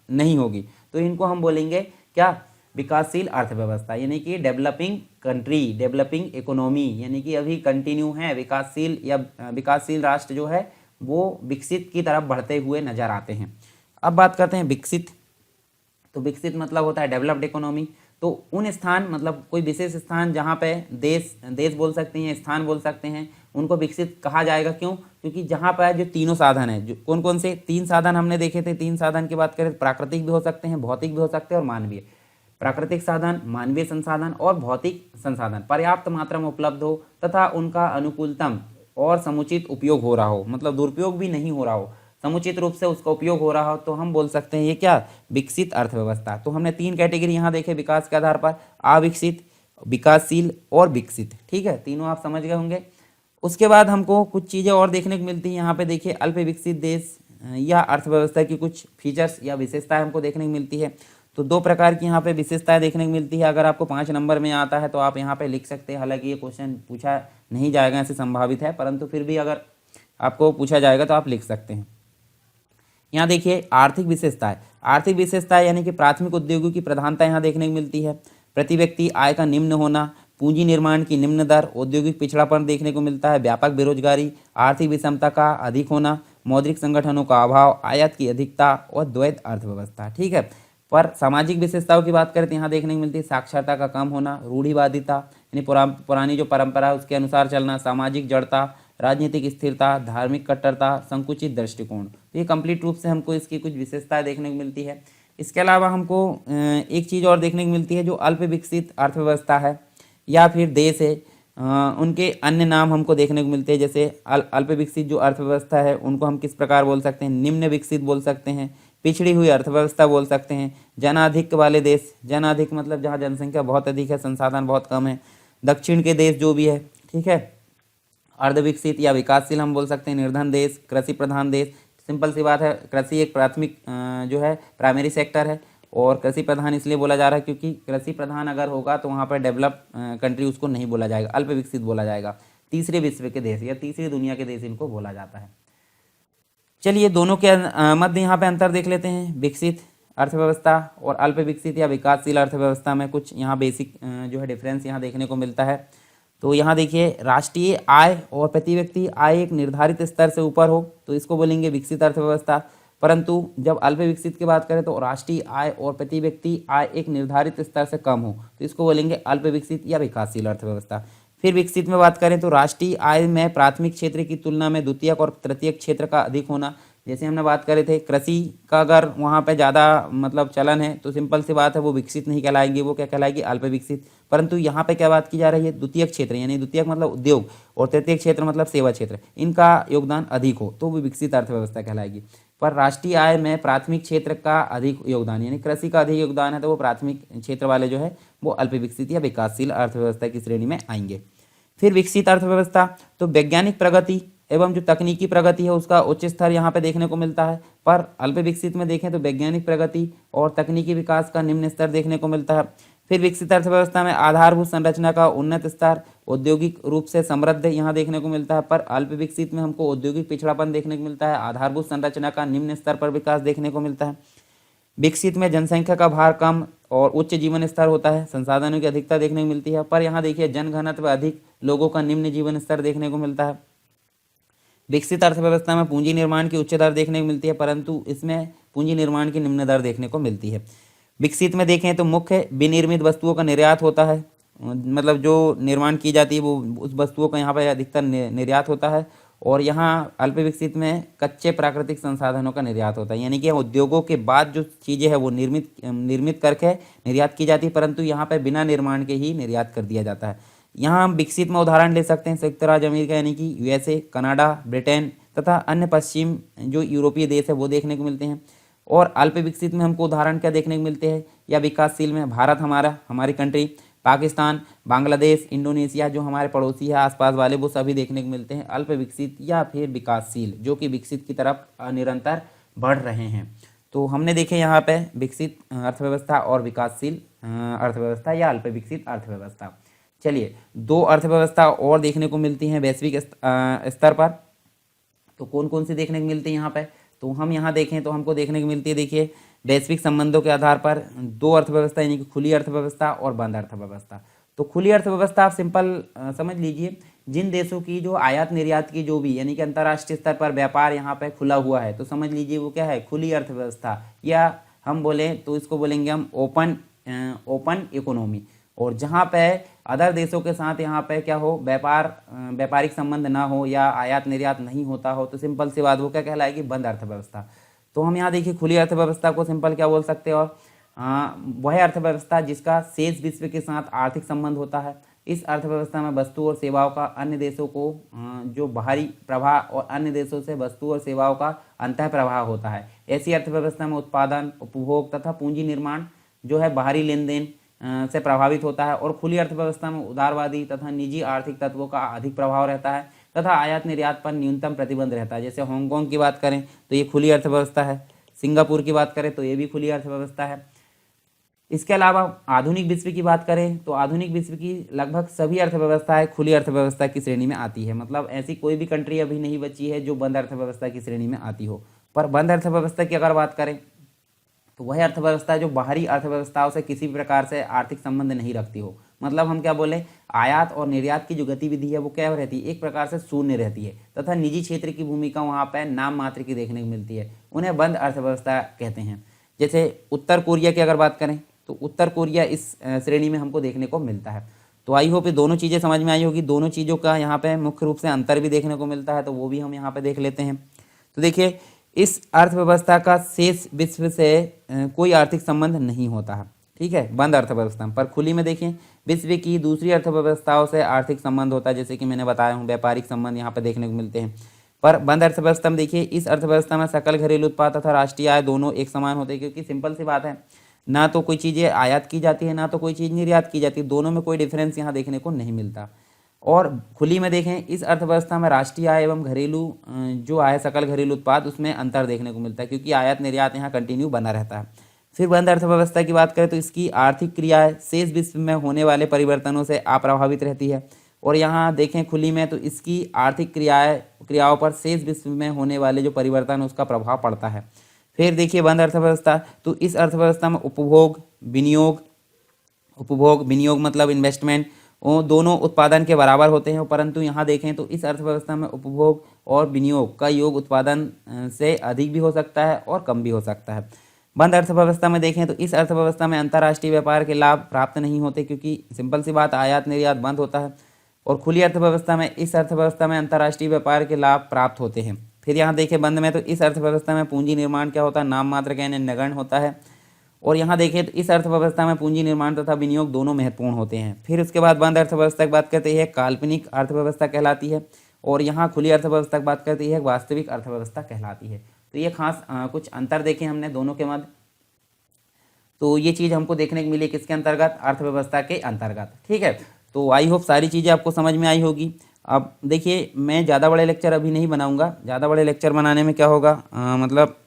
Speaker 1: नहीं होगी। तो इनको हम बोलेंगे क्या, विकासशील अर्थव्यवस्था, यानी कि डेवलपिंग कंट्री, डेवलपिंग इकोनॉमी, यानी कि अभी कंटिन्यू है, विकासशील या विकासशील राष्ट्र जो है वो विकसित की तरफ बढ़ते हुए नजर आते हैं। अब बात करते हैं विकसित। तो विकसित मतलब होता है डेवलप्ड इकोनॉमी। तो उन स्थान मतलब कोई विशेष स्थान जहाँ पे देश बोल सकते हैं, स्थान बोल सकते हैं, उनको विकसित कहा जाएगा। क्यों? क्योंकि जहाँ पर जो तीनों साधन है, जो कौन कौन से 3 साधन हमने देखे थे, 3 साधन की बात करें, प्राकृतिक भी हो सकते हैं, भौतिक भी हो सकते हैं और मानवीय। प्राकृतिक साधन, मानवीय संसाधन और भौतिक संसाधन पर्याप्त मात्रा में उपलब्ध हो तथा उनका अनुकूलतम और समुचित उपयोग हो रहा हो, मतलब दुरुपयोग भी नहीं हो रहा हो, समुचित रूप से उसका उपयोग हो रहा हो, तो हम बोल सकते हैं ये क्या, विकसित अर्थव्यवस्था। तो हमने 3 कैटेगरी यहाँ देखे विकास के आधार पर, अविकसित, विकासशील और विकसित। ठीक है, तीनों आप समझ गए होंगे। उसके बाद हमको कुछ चीज़ें और देखने को मिलती हैं। यहाँ पे देखिए अल्प विकसित देश या अर्थव्यवस्था की कुछ फीचर्स या विशेषताएं हमको देखने को मिलती है। तो 2 प्रकार की यहाँ पे विशेषताएं देखने को मिलती है। अगर आपको 5 नंबर में आता है तो आप यहाँ पे लिख सकते हैं। हालांकि ये क्वेश्चन पूछा नहीं जाएगा ऐसे संभावित है, परंतु फिर भी अगर आपको पूछा जाएगा तो आप लिख सकते हैं। यहाँ देखिए आर्थिक विशेषताएं। आर्थिक विशेषताएं यानी कि प्राथमिक उद्योगों की प्रधानता यहाँ देखने को मिलती है। प्रति व्यक्ति आय का निम्न होना, पूंजी निर्माण की निम्न दर, औद्योगिक पिछड़ापन देखने को मिलता है, व्यापक बेरोजगारी, आर्थिक विषमता का अधिक होना, मौद्रिक संगठनों का अभाव, आयात की अधिकता और द्वैत अर्थव्यवस्था। ठीक है, पर सामाजिक विशेषताओं की बात करें तो यहाँ देखने को मिलती है साक्षरता का कम होना, रूढ़िवादिता यानी पुरानी जो परंपरा है उसके अनुसार चलना, सामाजिक जड़ता, राजनीतिक स्थिरता, धार्मिक कट्टरता, संकुचित दृष्टिकोण। तो ये कंप्लीट रूप से हमको इसकी कुछ विशेषताएं देखने को मिलती है। इसके अलावा हमको एक चीज़ और देखने को मिलती है, जो अल्प विकसित अर्थव्यवस्था है या फिर देश है, उनके अन्य नाम हमको देखने को मिलते हैं। जैसे अल्प विकसित जो अर्थव्यवस्था है उनको हम किस प्रकार बोल सकते हैं, निम्न विकसित बोल सकते हैं, पिछड़ी हुई अर्थव्यवस्था बोल सकते हैं, जनाधिक्य वाले देश, जनाधिक्य मतलब जहाँ जनसंख्या बहुत अधिक है, संसाधन बहुत कम है, दक्षिण के देश जो भी है। ठीक है, अर्धविकसित या विकासशील हम बोल सकते हैं, निर्धन देश, कृषि प्रधान देश। सिंपल सी बात है, कृषि एक प्राथमिक जो है प्राइमरी सेक्टर है, और कृषि प्रधान इसलिए बोला जा रहा है क्योंकि कृषि प्रधान अगर होगा तो वहाँ पर डेवलप कंट्री उसको नहीं बोला जाएगा, अल्प विकसित बोला जाएगा। तीसरे विश्व के देश या तीसरी दुनिया के देश इनको बोला जाता है। चलिए दोनों के मध्य यहाँ पे अंतर देख लेते हैं। विकसित अर्थव्यवस्था और अल्प विकसित या विकासशील अर्थव्यवस्था में कुछ यहाँ बेसिक जो है डिफरेंस यहाँ देखने को मिलता है। तो यहाँ देखिए राष्ट्रीय आय और प्रति व्यक्ति आय एक निर्धारित स्तर से ऊपर हो तो इसको बोलेंगे विकसित अर्थव्यवस्था, परंतु जब अल्प विकसित की बात करें तो राष्ट्रीय आय और प्रति व्यक्ति आय एक निर्धारित स्तर से कम हो तो इसको बोलेंगे अल्प विकसित या विकासशील अर्थव्यवस्था। फिर विकसित में बात करें तो राष्ट्रीय आय में प्राथमिक क्षेत्र की तुलना में द्वितीयक और तृतीयक क्षेत्र का अधिक होना। जैसे हमने बात करे थे कृषि का अगर वहाँ पे ज़्यादा मतलब चलन है तो सिंपल सी बात है वो विकसित नहीं कहलाएगी, वो क्या कहलाएगी, अल्प विकसित। परंतु यहाँ पे क्या बात की जा रही है, द्वितीयक क्षेत्र यानी द्वितीयक मतलब उद्योग और तृतीयक क्षेत्र मतलब सेवा क्षेत्र, इनका योगदान अधिक हो तो वो विकसित अर्थव्यवस्था कहलाएगी। पर राष्ट्रीय आय में प्राथमिक क्षेत्र का अधिक योगदान यानी कृषि का अधिक योगदान है तो वो प्राथमिक क्षेत्र वाले जो है वो अल्प विकसित या विकासशील अर्थव्यवस्था की श्रेणी में आएंगे। फिर विकसित अर्थव्यवस्था तो वैज्ञानिक प्रगति एवं जो तकनीकी प्रगति है उसका उच्च स्तर यहाँ पे देखने को मिलता है। पर अल्प विकसित में देखें तो वैज्ञानिक प्रगति और तकनीकी विकास का निम्न स्तर देखने को मिलता है। फिर विकसित अर्थव्यवस्था में आधारभूत संरचना का उन्नत स्तर, औद्योगिक रूप से समृद्ध यहाँ देखने को मिलता है। पर अल्प विकसित में हमको औद्योगिक पिछड़ापन देखने को मिलता है, आधारभूत संरचना का निम्न स्तर पर विकास देखने को मिलता है। विकसित में जनसंख्या का भार कम और उच्च जीवन स्तर होता है, संसाधनों की अधिकता देखने को मिलती है। पर यहाँ देखिए जनघनत्व अधिक, लोगों का निम्न जीवन स्तर देखने को मिलता है। विकसित अर्थव्यवस्था में पूंजी निर्माण की उच्च दर देखने को मिलती है, परंतु इसमें पूंजी निर्माण की निम्न दर देखने को मिलती है। विकसित में देखें तो मुख्य विनिर्मित वस्तुओं का निर्यात होता है, मतलब जो निर्माण की जाती है वो उस वस्तुओं का यहाँ पर अधिकतर निर्यात होता है। और यहाँ अल्प विकसित में कच्चे प्राकृतिक संसाधनों का निर्यात होता है, यानी कि उद्योगों के बाद जो चीज़ें हैं वो निर्मित करके निर्यात की जाती है, परंतु यहाँ पर बिना निर्माण के ही निर्यात कर दिया जाता है। यहाँ हम विकसित में उदाहरण ले सकते हैं संयुक्त राज्य अमेरिका यानी कि यूएसए, कनाडा, ब्रिटेन तथा अन्य पश्चिम जो यूरोपीय देश है वो देखने को मिलते हैं। और अल्प विकसित में हमको उदाहरण क्या देखने को मिलते हैं या विकासशील में भारत हमारी कंट्री, पाकिस्तान, बांग्लादेश, इंडोनेशिया जो हमारे पड़ोसी है आसपास वाले वो सभी देखने को मिलते हैं अल्प विकसित या फिर विकासशील, जो कि विकसित की तरफ निरंतर बढ़ रहे हैं। तो हमने देखे यहाँ पे विकसित अर्थव्यवस्था और विकासशील अर्थव्यवस्था या अल्प विकसित अर्थव्यवस्था। चलिए 2 अर्थव्यवस्था और देखने को मिलती हैं वैश्विक स्तर पर। तो कौन कौन सी देखने को मिलती है यहाँ पे, तो हम यहाँ देखें तो हमको देखने को मिलती है, देखिए वैश्विक संबंधों के आधार पर 2 अर्थव्यवस्था यानी कि खुली अर्थव्यवस्था और बंद अर्थव्यवस्था। तो खुली अर्थव्यवस्था आप सिंपल समझ लीजिए जिन देशों की जो आयात निर्यात की जो भी यानी कि अंतर्राष्ट्रीय स्तर पर व्यापार यहाँ पे खुला हुआ है तो समझ लीजिए वो क्या है, खुली अर्थव्यवस्था, या हम बोलें तो इसको बोलेंगे हम ओपन इकोनॉमी। और जहाँ पे अदर देशों के साथ यहाँ पे क्या हो, व्यापारिक संबंध ना हो या आयात निर्यात नहीं होता हो तो सिंपल सी बात वो क्या कहलाएगी, बंद अर्थव्यवस्था। तो हम यहाँ देखिए खुली अर्थव्यवस्था को सिंपल क्या बोल सकते हैं, और वह अर्थव्यवस्था जिसका शेष विश्व के साथ आर्थिक संबंध होता है। इस अर्थव्यवस्था में वस्तु और सेवाओं का अन्य देशों को जो बाहरी प्रवाह और अन्य देशों से वस्तु और सेवाओं का अंतः प्रवाह होता है। ऐसी अर्थव्यवस्था में उत्पादन, उपभोग तथा पूंजी निर्माण जो है बाहरी लेन देन से प्रभावित होता है। और खुली अर्थव्यवस्था में उदारवादी तथा निजी आर्थिक तत्वों का अधिक प्रभाव रहता है तथा आयात निर्यात पर न्यूनतम प्रतिबंध रहता है। जैसे हांगकांग की बात करें तो ये खुली अर्थव्यवस्था है, सिंगापुर की बात करें तो ये भी खुली अर्थव्यवस्था है। इसके अलावा आधुनिक विश्व की बात करें तो आधुनिक विश्व की लगभग सभी अर्थव्यवस्थाएं खुली अर्थव्यवस्था की श्रेणी में आती है। मतलब ऐसी कोई भी कंट्री अभी नहीं बची है जो बंद अर्थव्यवस्था की श्रेणी में आती हो। पर बंद अर्थव्यवस्था की अगर बात करें तो वह अर्थव्यवस्था जो बाहरी अर्थव्यवस्थाओं से किसी भी प्रकार से आर्थिक संबंध नहीं रखती हो। मतलब हम क्या बोले, आयात और निर्यात की जो गतिविधि है वो क्या रहती है, एक प्रकार से शून्य रहती है तथा निजी क्षेत्र की भूमिका वहाँ पर नाम मात्र की देखने को मिलती है। उन्हें बंद अर्थव्यवस्था कहते हैं। जैसे उत्तर कोरिया की अगर बात करें तो उत्तर कोरिया इस श्रेणी में हमको देखने को मिलता है। तो आई होप ये दोनों चीज़ें समझ में आई होगी। दोनों चीज़ों का यहाँ पे मुख्य रूप से अंतर भी देखने को मिलता है, तो वो भी हम यहाँ पे देख लेते हैं। तो देखिए, इस अर्थव्यवस्था का शेष विश्व से कोई आर्थिक संबंध नहीं होता है, ठीक है, बंद अर्थव्यवस्था में। पर खुली में देखें विश्व की दूसरी अर्थव्यवस्थाओं से आर्थिक संबंध होता है, जैसे कि मैंने बताया हूँ व्यापारिक संबंध यहाँ पे देखने को मिलते हैं। पर बंद अर्थव्यवस्था में देखिए, इस अर्थव्यवस्था में सकल घरेलू उत्पाद तथा राष्ट्रीय आय दोनों एक समान होते हैं, क्योंकि सिंपल सी बात है, ना तो कोई चीज़ें आयात की जाती है ना तो कोई चीज़ निर्यात की जाती है, दोनों में कोई डिफरेंस यहाँ देखने को नहीं मिलता। और खुली में देखें, इस अर्थव्यवस्था में राष्ट्रीय आय एवं घरेलू जो आय सकल घरेलू उत्पाद उसमें अंतर देखने को मिलता है, क्योंकि आयात निर्यात यहाँ कंटिन्यू बना रहता है। फिर बंद अर्थव्यवस्था की बात करें तो इसकी आर्थिक क्रियाएं शेष विश्व में होने वाले परिवर्तनों से अप्रभावित रहती है। और यहाँ देखें खुली में तो इसकी आर्थिक क्रियाओं पर शेष विश्व में होने वाले जो परिवर्तन उसका प्रभाव पड़ता है। फिर देखिए बंद अर्थव्यवस्था, तो इस अर्थव्यवस्था में उपभोग विनियोग मतलब इन्वेस्टमेंट, वो दोनों उत्पादन के बराबर होते हैं। परंतु यहाँ देखें तो इस अर्थव्यवस्था में उपभोग और विनियोग का योग उत्पादन से अधिक भी हो सकता है और कम भी हो सकता है। बंद अर्थव्यवस्था में देखें तो इस अर्थव्यवस्था में अंतर्राष्ट्रीय व्यापार के लाभ प्राप्त नहीं होते, क्योंकि सिंपल सी बात, आयात निर्यात बंद होता है। और खुली अर्थव्यवस्था में इस अर्थव्यवस्था में अंतर्राष्ट्रीय व्यापार के लाभ प्राप्त होते हैं। फिर यहाँ देखें बंद में तो इस अर्थव्यवस्था में पूंजी निर्माण क्या होता है, नाम मात्र का यानी नगण्य होता है। और यहाँ देखें तो इस अर्थव्यवस्था में पूंजी निर्माण तथा विनियोग दोनों महत्वपूर्ण होते हैं। फिर उसके बाद बंद अर्थव्यवस्था की बात करते हैं काल्पनिक अर्थव्यवस्था कहलाती है। और यहाँ खुली अर्थव्यवस्था की बात करते हैं वास्तविक अर्थव्यवस्था कहलाती है। तो ये खास कुछ अंतर देखे हमने दोनों के मध्य। तो ये चीज़ हमको देखने को मिली किसके अंतर्गत, अर्थव्यवस्था के अंतर्गत, ठीक है। तो आई होप सारी चीज़ें आपको समझ में आई होगी। अब देखिए, मैं ज़्यादा बड़े लेक्चर अभी नहीं बनाऊंगा। ज़्यादा बड़े लेक्चर बनाने में क्या होगा, मतलब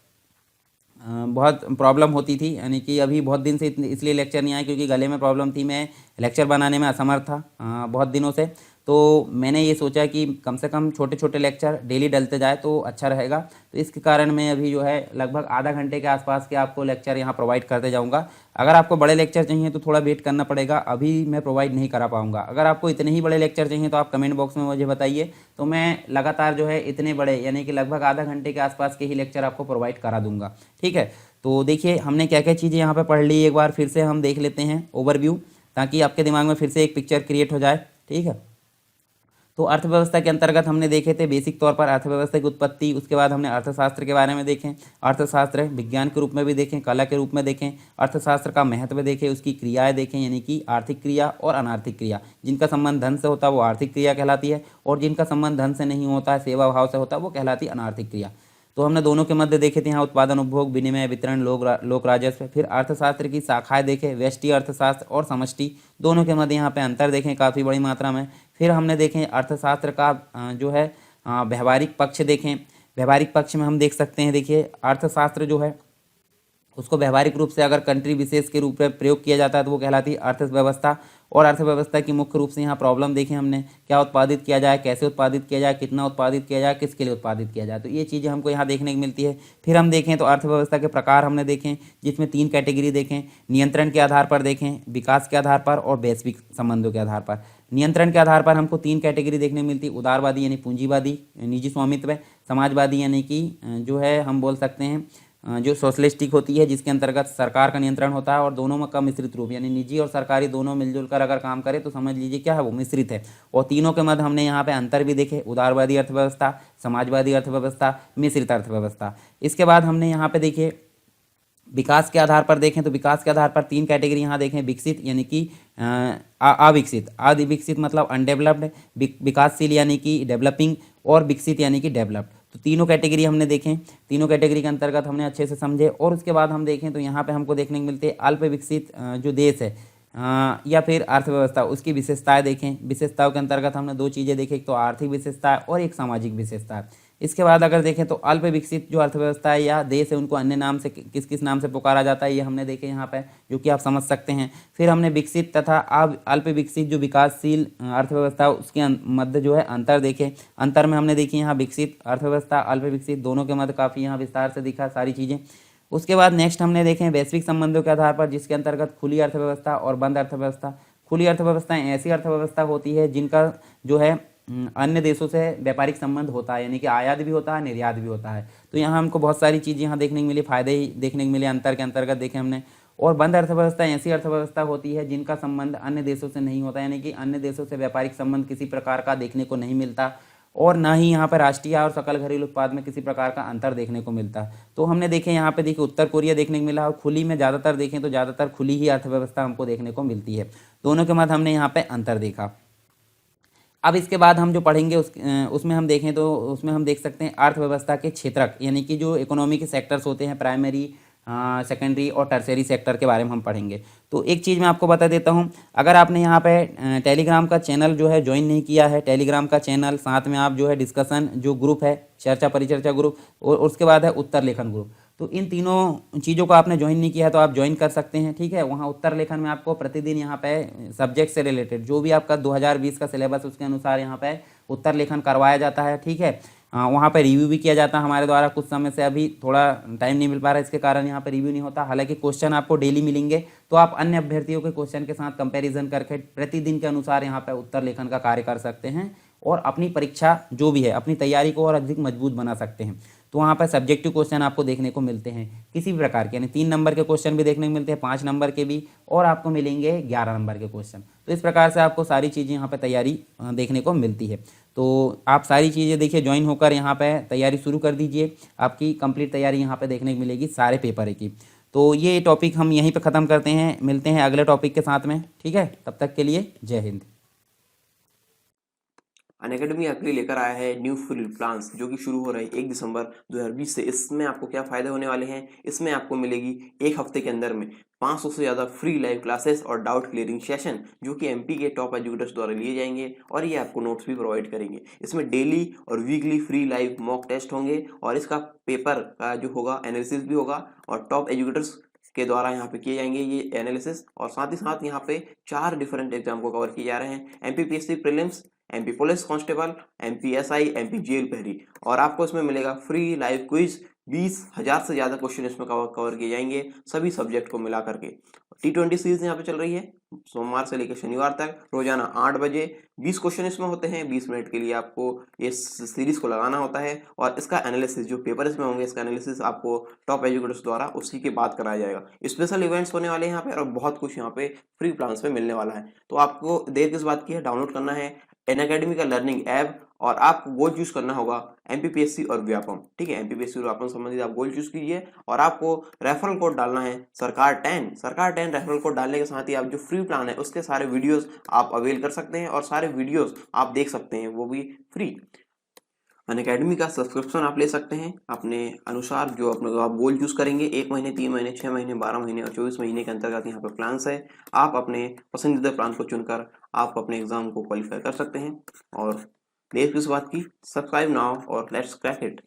Speaker 1: बहुत प्रॉब्लम होती थी, यानी कि अभी बहुत दिन से इसलिए लेक्चर नहीं आया क्योंकि गले में प्रॉब्लम थी, मैं लेक्चर बनाने में असमर्थ था बहुत दिनों से। तो मैंने ये सोचा कि कम से कम छोटे छोटे लेक्चर डेली डलते जाए तो अच्छा रहेगा। तो इसके कारण मैं अभी जो है लगभग आधा घंटे के आसपास के आपको लेक्चर यहाँ प्रोवाइड करते जाऊँगा। अगर आपको बड़े लेक्चर चाहिए तो थोड़ा वेट करना पड़ेगा, अभी मैं प्रोवाइड नहीं करा पाऊँगा। अगर आपको इतने ही बड़े लेक्चर चाहिए तो आप कमेंट बॉक्स में मुझे बताइए, तो मैं लगातार जो है इतने बड़े यानी कि लगभग आधा घंटे के आसपास के ही लेक्चर आपको प्रोवाइड करा दूँगा, ठीक है। तो देखिए, हमने क्या क्या चीज़ें यहाँ पर पढ़ ली, एक बार फिर से हम देख लेते हैं ओवरव्यू, ताकि आपके दिमाग में फिर से एक पिक्चर क्रिएट हो जाए, ठीक है। तो अर्थव्यवस्था के अंतर्गत हमने देखे थे बेसिक तौर पर अर्थव्यवस्था की उत्पत्ति, उसके बाद हमने अर्थशास्त्र के बारे में देखें, अर्थशास्त्र विज्ञान के रूप में भी देखें, कला के रूप में देखें, अर्थशास्त्र का महत्व देखें, उसकी क्रियाएं देखें, यानी कि आर्थिक क्रिया और अनार्थिक क्रिया। जिनका संबंध धन से होता है वो आर्थिक क्रिया कहलाती है, और जिनका संबंध धन से नहीं होता है, सेवा भाव से होता है, वो कहलाती है अनार्थिक क्रिया। तो हमने दोनों के मध्य देखे थे यहाँ उत्पादन, उपभोग, विनिमय, वितरण, लोक राजस्व। फिर अर्थशास्त्र की शाखाएं देखें, व्यष्टि अर्थशास्त्र और समष्टि, दोनों के मध्य यहाँ पे अंतर देखें काफ़ी बड़ी मात्रा में। फिर हमने देखें अर्थशास्त्र का जो है व्यवहारिक पक्ष देखें। व्यवहारिक पक्ष में हम देख सकते हैं, देखिए अर्थशास्त्र जो है उसको व्यवहारिक रूप से अगर कंट्री विशेष के रूप में प्रयोग किया जाता है तो वो कहलाती है अर्थव्यवस्था। और अर्थव्यवस्था की मुख्य रूप से यहाँ प्रॉब्लम देखें हमने, क्या उत्पादित किया जाए, कैसे उत्पादित किया जाए, कितना उत्पादित किया जाए, किसके लिए उत्पादित किया जाए, तो ये चीज़ें हमको यहाँ देखने को मिलती है। फिर हम देखें तो अर्थव्यवस्था के प्रकार हमने देखें, जिसमें 3 कैटेगरी देखें, नियंत्रण के आधार पर देखें, विकास के आधार पर और वैश्विक संबंधों के आधार पर। नियंत्रण के आधार पर हमको 3 कैटेगरी देखने को मिलती है, उदारवादी यानी पूंजीवादी, निजी स्वामित्व, समाजवादी यानी कि जो है हम बोल सकते हैं जो सोशलिस्टिक होती है, जिसके अंतर्गत सरकार का नियंत्रण होता है, और दोनों का मिश्रित रूप यानी निजी और सरकारी दोनों मिलजुल कर अगर काम करे तो समझ लीजिए क्या है वो मिश्रित है। और तीनों के मध्य हमने यहाँ पे अंतर भी देखे, उदारवादी अर्थव्यवस्था, समाजवादी अर्थव्यवस्था, मिश्रित अर्थव्यवस्था। इसके बाद हमने यहाँ पे देखे विकास के आधार पर देखें तो विकास के आधार पर 3 कैटेगरी यहाँ देखें, विकसित यानी कि अविकसित, आदि विकसित मतलब अनडेवलप्ड, विकासशील यानी कि डेवलपिंग, और विकसित यानी कि डेवलप्ड। तो तीनों कैटेगरी हमने देखें, तीनों कैटेगरी के अंतर्गत हमने अच्छे से समझे। और उसके बाद हम देखें तो यहाँ पे हमको देखने को मिलते हैं अल्प विकसित जो देश है या फिर अर्थव्यवस्था, उसकी विशेषताएं देखें। विशेषताओं के अंतर्गत हमने 2 चीज़ें देखी, एक तो आर्थिक विशेषता और एक सामाजिक विशेषता। इसके बाद अगर देखें तो अल्प विकसित जो अर्थव्यवस्था है या देश है उनको अन्य नाम से किस किस नाम से पुकारा जाता है, ये हमने देखे यहाँ पे, जो कि आप समझ सकते हैं। फिर हमने विकसित तथा अल्प विकसित जो विकासशील अर्थव्यवस्था उसके मध्य जो है अंतर देखे। अंतर में हमने देखी यहाँ विकसित अर्थव्यवस्था, अल्प विकसित, दोनों के मध्य काफ़ी यहाँ विस्तार से दिखा सारी चीज़ें। उसके बाद नेक्स्ट हमने देखें वैश्विक संबंधों के आधार पर, जिसके अंतर्गत खुली अर्थव्यवस्था और बंद अर्थव्यवस्था। खुली अर्थव्यवस्थाएं ऐसी अर्थव्यवस्था होती है जिनका जो है अन्य देशों से व्यापारिक संबंध होता है, यानी कि आयात भी होता है, निर्यात भी होता है। तो यहाँ हमको बहुत सारी चीज़ें यहाँ देखने को मिली, फायदे ही देखने को मिले अंतर के अंतर्गत देखे हमने। और बंद अर्थव्यवस्था ऐसी अर्थव्यवस्था होती है जिनका संबंध अन्य देशों से नहीं होता, यानी कि अन्य देशों से व्यापारिक संबंध किसी प्रकार का देखने को नहीं मिलता, और ना ही यहाँ पर राष्ट्रीय और सकल घरेलू उत्पाद में किसी प्रकार का अंतर देखने को मिलता। तो हमने देखे यहाँ पे देखिए उत्तर कोरिया देखने को मिला, और खुली में ज़्यादातर देखें तो ज़्यादातर खुली ही अर्थव्यवस्था हमको देखने को मिलती है। दोनों के मध्य हमने यहाँ पे अंतर देखा। अब इसके बाद हम जो पढ़ेंगे उसमें हम देखें तो उसमें हम देख सकते हैं अर्थव्यवस्था के क्षेत्रक, यानी कि जो इकोनॉमी के सेक्टर्स होते हैं, प्राइमरी, सेकेंडरी और टर्सरी सेक्टर के बारे में हम पढ़ेंगे। तो एक चीज़ मैं आपको बता देता हूं, अगर आपने यहाँ पे टेलीग्राम का चैनल जो है ज्वाइन नहीं किया है, टेलीग्राम का चैनल, साथ में आप जो है डिस्कशन जो ग्रुप है, चर्चा परिचर्चा ग्रुप, और उसके बाद है उत्तर लेखन ग्रुप, तो इन तीनों चीज़ों को आपने ज्वाइन नहीं किया है तो आप ज्वाइन कर सकते हैं, ठीक है। वहाँ उत्तर लेखन में आपको प्रतिदिन यहाँ पे सब्जेक्ट से रिलेटेड जो भी आपका 2020 का सिलेबस उसके अनुसार यहाँ पे उत्तर लेखन करवाया जाता है, ठीक है। वहाँ पे रिव्यू भी किया जाता है हमारे द्वारा। कुछ समय से अभी थोड़ा टाइम नहीं मिल पा रहा है, इसके कारण यहाँ पे रिव्यू नहीं होता। हालांकि क्वेश्चन आपको डेली मिलेंगे, तो आप अन्य अभ्यर्थियों के क्वेश्चन के साथ कंपैरिजन करके प्रतिदिन के अनुसार यहाँ पे उत्तर लेखन का कार्य कर सकते हैं, और अपनी परीक्षा जो भी है, अपनी तैयारी को और अधिक मजबूत बना सकते हैं। तो वहाँ पर सब्जेक्टिव क्वेश्चन आपको देखने को मिलते हैं किसी भी प्रकार के, यानी 3 नंबर के क्वेश्चन भी देखने को मिलते हैं, 5 नंबर के भी, और आपको मिलेंगे 11 नंबर के क्वेश्चन। तो इस प्रकार से आपको सारी चीज़ें यहाँ पे तैयारी देखने को मिलती है। तो आप सारी चीज़ें देखिए, ज्वाइन होकर यहाँ पे तैयारी शुरू कर दीजिए, आपकी कंप्लीट तैयारी यहाँ पे देखने को मिलेगी सारे पेपर की। तो ये टॉपिक हम यहीं पे ख़त्म करते हैं, मिलते हैं अगले टॉपिक के साथ में, ठीक है। तब तक के लिए जय हिंद।
Speaker 3: अनअकैडमी आपके लिए लेकर आया है न्यू फुल प्लान्स, जो कि शुरू हो रहा है 1 दिसंबर 2020 से। इसमें आपको क्या फ़ायदे होने वाले हैं, इसमें आपको मिलेगी 1 हफ्ते के अंदर में 500 से ज़्यादा फ्री लाइव क्लासेस और डाउट क्लियरिंग सेशन, जो कि एमपी के टॉप एजुकेटर्स द्वारा लिए जाएंगे, और ये आपको नोट्स भी प्रोवाइड करेंगे। इसमें डेली और weekly free live mock test होंगे, और इसका पेपर का जो होगा एनालिसिस भी होगा, और टॉप एजुकेटर्स के द्वारा यहाँ पे किए जाएंगे ये एनालिसिस। और साथ ही साथ यहाँ पे 4 डिफरेंट एग्जाम को कवर किए जा रहे हैं, MPPSC prelims, MP police constable, MP SI, MP jail पहरी। और आपको इसमें मिलेगा फ्री लाइव क्विज, 20,000 से ज़्यादा क्वेश्चन इसमें कवर किए जाएंगे सभी सब्जेक्ट को मिला करके। T20 सीरीज यहाँ पे चल रही है सोमवार से लेकर शनिवार तक, रोजाना 8 बजे 20 क्वेश्चन इसमें होते हैं। 20 मिनट के लिए आपको इस सीरीज को लगाना होता है, और इसका एनालिसिस जो पेपर इसमें होंगे, इसका एनालिसिस आपको टॉप एजुकेटर्स द्वारा उसी के बाद कराया जाएगा। स्पेशल इवेंट्स होने वाले हैं यहाँ पे, और बहुत कुछ यहाँ पे फ्री प्लान्स में मिलने वाला है। तो आपको देर किस बात की है, डाउनलोड करना है अनअकैडमी का लर्निंग ऐप, और आपको गोल चूज करना होगा एमपीपीएससी और व्यापम, ठीक है। एमपीपीएससी और व्यापम संबंधित आप गोल चूज कीजिए, और आपको रेफरल कोड डालना है सरकार 10 रेफरल कोड डालने के साथ ही आप जो फ्री प्लान है उसके सारे वीडियोस आप अवेल कर सकते हैं, और सारे वीडियोस आप देख सकते हैं, वो भी फ्री। अनअकैडमी का सब्सक्रिप्शन आप ले सकते हैं अपने अनुसार, जो अपने आप गोल चूज करेंगे। 1 महीने, 3 महीने, 6 महीने, 12 महीने और 24 महीने के अंतर्गत यहाँ पे प्लान्स है। आप अपने पसंदीदा प्लान को चुनकर आप अपने एग्जाम को क्वालिफाई कर सकते हैं। और देर किस बात की, सब्सक्राइब नाउ और लेट्स क्रैक इट।